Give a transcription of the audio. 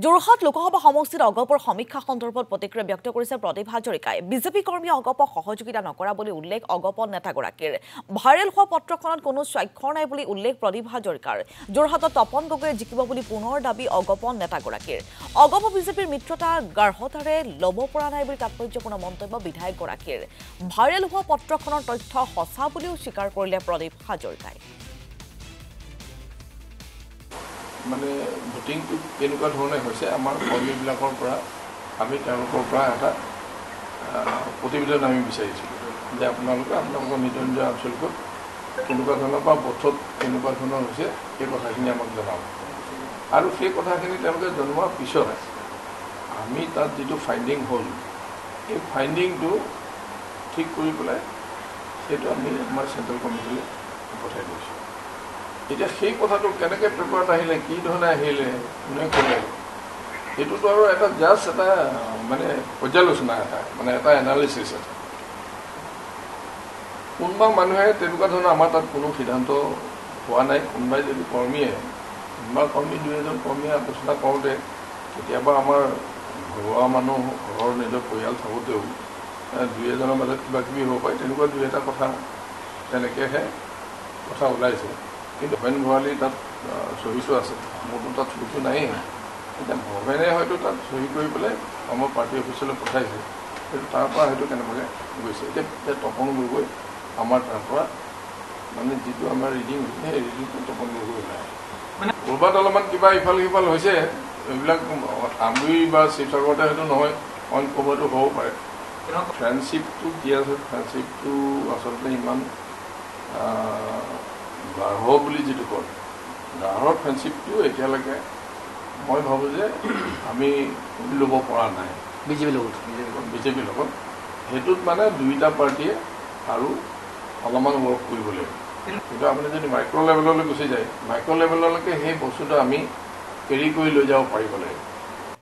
যোৰহাট লোকসভা সমষ্টিত অগপৰ সমীক্ষা সন্দৰ্ভত প্ৰতিক্ৰিয়া ব্যক্ত কৰিছে প্ৰদীপ হাজৰিকাই। বিজেপি কৰ্মীয়ে অগপক সহযোগিতা নকৰা বুলি উল্লেখ অগপ নেতাগৰাকীৰ। ভাইৰেল হোৱা পত্ৰখনত কোনো স্বাক্ষৰ নাই বুলি উল্লেখ প্ৰদীপ হাজৰিকাৰ। যোৰহাটত তপন গগৈয়ে জিকিব বুলি পুনৰ দাবী অগপ নেতাগৰাকীৰ। অগপ বিজেপিৰ মিত্ৰতা গাঢ়তাৰে ল'ব পৰা নাই বুলি তাৎপৰ্যপূৰ্ণ মন্তব্য বিধায়কগৰাকীৰ। ভাইৰেল হোৱা পত্ৰখনৰ তথ্য সঁচা বুলিও স্বীকাৰ কৰিলে প্ৰদীপ হাজৰিকাই। মানে ভোটিংটো কেনেকুৱা ধৰণে হৈছে আমাৰ কৰ্মীবিলাকৰ পৰা আমি তেওঁলোকৰ পৰা এটা প্ৰতিবেদন আমি বিচাৰিছিলোঁ যে আপোনালোকৰ নিজৰ নিজৰ অঞ্চলটোত কেনেকুৱা ধৰণৰ বা বথত কেনেকুৱা ধৰণৰ হৈছে সেই কথাখিনি আমাক জনাব। আৰু সেই কথাখিনি তেওঁলোকে জনোৱাৰ পিছত আমি তাত যিটো ফাইণ্ডিং হ'ল এই ফাইণ্ডিংটো ঠিক কৰি পেলাই সেইটো আমি আমাৰ চেণ্ট্ৰেল কমিটিলৈ পঠাই দিছোঁ। এতিয়া সেই কথাটো কেনেকৈ পেপাৰত আহিলে, কি ধৰণে আহিলে, কোনে ক'লে, সেইটোতো আৰু এটা জাষ্ট এটা মানে পৰ্যালোচনা মানে এটা এনালিচিছ এটা। কোনোবা মানুহে তেনেকুৱা ধৰণৰ আমাৰ তাত কোনো সিদ্ধান্ত হোৱা নাই। কোনোবাই যদি কৰ্মীয়ে দুই এজন কৰ্মীয়ে আলোচনা কৰোঁতে কেতিয়াবা আমাৰ ঘৰুৱা মানুহ ঘৰৰ নিজৰ পৰিয়াল থাকোঁতেও দুই এজনৰ মাজত কিবা কিবি হ'ব পাৰে, তেনেকুৱা দুই এটা কথা তেনেকৈহে কথা ওলাইছে। কিন্তু ভৱেন ভৰালী তাত চহীটো আছে, মোৰতো তাত চহীটো নায়েই। এতিয়া ভৱেনে হয়তো তাত চহী কৰি পেলাই আমাৰ পাৰ্টি অফিচলৈ পঠাইছে, সেইটো তাৰ পৰা হয়তো কেনেবাকৈ গৈছে। এতিয়া তপন গগৈ আমাৰ তাৰ পৰা মানে যিটো আমাৰ ৰিডিং হৈছে সেই ৰিডিংটো তপন গগৈ ওলাই মানে ক'ৰবাত অলপমান কিবা ইফাল সিফাল হৈছে। এইবিলাক আমগুৰি বা শিৱসাগৰতে হয়তো নহয়, অইন ক'ৰবাতো হ'ব পাৰে। ফ্ৰেণ্ডশ্বিপটো কি আছে, ফ্ৰেণ্ডশ্বিপটো আচলতে ইমান গাঢ় বুলি যিটো কয়, গাঢ়ৰ ফ্ৰেণ্ডশ্বিপটো এতিয়ালৈকে মই ভাবোঁ যে আমি ল'ব পৰা নাই বিজেপিৰ লগত। সেইটোত মানে দুইটা পাৰ্টীয়ে আৰু অলপমান ৱৰ্ক কৰিব লাগিব। কিন্তু আপুনি যদি মাইক্ৰ' লেভেললৈ গুচি যায়, মাইক্ৰ' লেভেললৈকে সেই বস্তুটো আমি কেৰি কৰি লৈ যাব পাৰিব লাগিব।